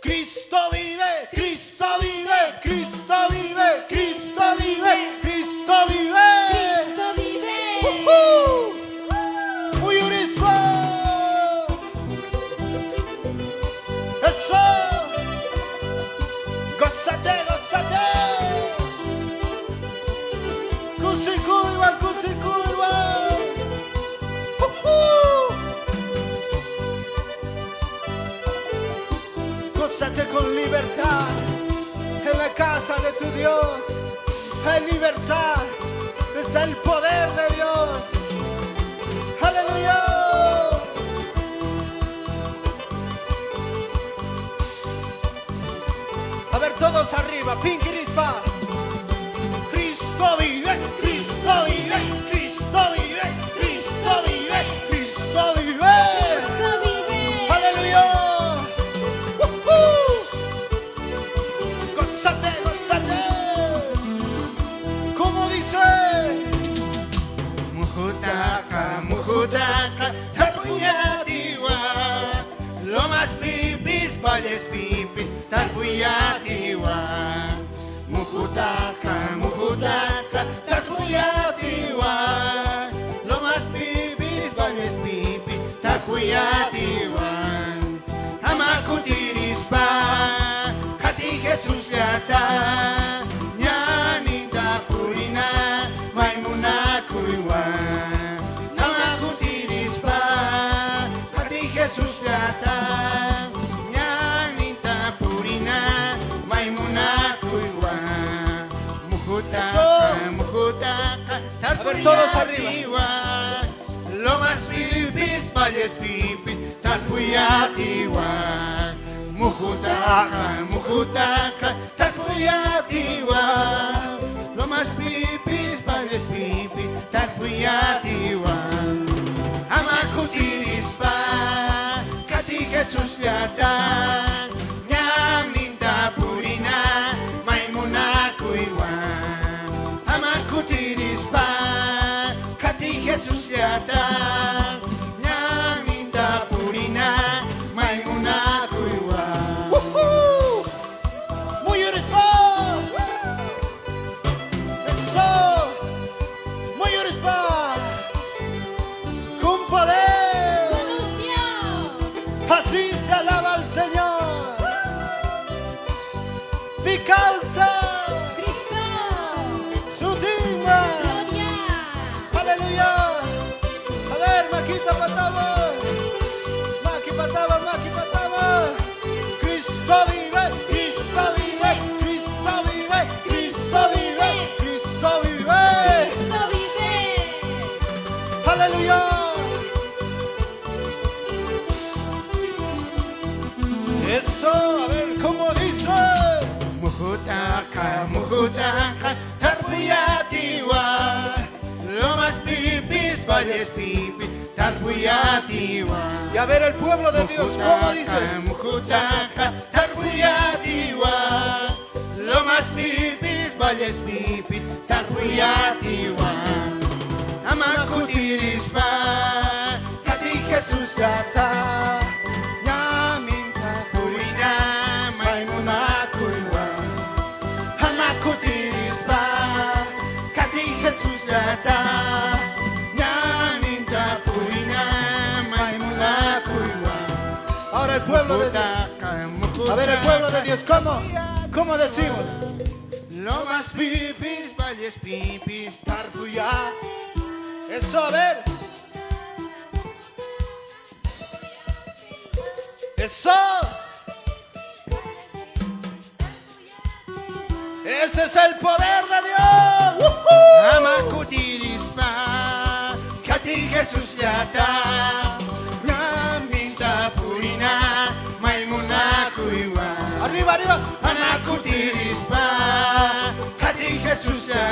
Cristo vive, Cristo vive, Cristo vive, Cristo vive, Cristo vive. Cristo vive. Muy unido. Eso. Gózate, gózate. Cusi curva, cusi curva. Gózate con libertad en la casa de tu Dios. En libertad está el poder de Dios. Aleluya. A ver, todos arriba, Pinky Rispa. Cristo vive, Cristo vive, Cristo vive, Cristo vive, Cristo vive. Cristo vive. Aleluya. Gózate, gózate. ¿Cómo dice? Mujutaka, mujutaka, tarpuyatiwa. Lomas pipis, valles pipis, tarpuyatiwa. Mujutaka, mujutaka, tarpuyatiwa. Lomas pipis, valles pipis, tarpuyatiwa. Amakutirispa, kati Jesus yata. Nyanita purina, maimuna kuiwa. Amakutirispa, kati Jesus yata. Nyanita purina, maimuna kuiwa. Mujutaka, mujutaka, ver, todos arriba. tarpuyatiwa. Lomas pipis, valles pipis, tarpuyatiwa. Mujutaka, mujutaka, tarpuyatiwa. Lomas pipis, valles pipis, tarpuyatiwa. Amakutirispa, kati Jesus yata. Nyaminta purina, maimuna kuiwa. Amakutirispa, kati Jesus yata. Nyaminta purina, maimuna kuiwa. Muy unido. Eso. Muy unido. Con poder. Con unción. Así se alaba al Señor. Mi causa. Cristo. Su timba. Gloria. Aleluya. A ver, Maquita Pataba. Maqui Pataba, Maqui Pataba. Cristo vive, Cristo vive, Cristo vive, Cristo vive, Cristo vive. Cristo vive. Aleluya. Eso, a ver cómo dice. Mujutaka, mujutaka, tarpuyatiwa. Lomas pipis, valles pipis, tarpuyatiwa. Y a ver el pueblo de Dios, ¿cómo dice? Mujutaka, tarpuyatiwa. Lomas pipis, valles pipis, tarpuyatiwa. Amakutirispa, kati Jesus yata. Nyaminta purina, maimuna kuiwa. Amakutirispa, kati Jesus yata. Nyaminta purina, maimuna kuiwa. Ahora el pueblo de Dios. A ver el pueblo de Dios, ¿cómo? ¿Cómo decimos? Lomas pipis, valles pipis, tarpuya. Eso, a ver. Eso. Ese es el poder de Dios. Amakutirispa, kati Jesus yata. Nyaminta purina, maimuna kuiwa. Arriba, arriba. Amakutirispa, kati Jesus yata.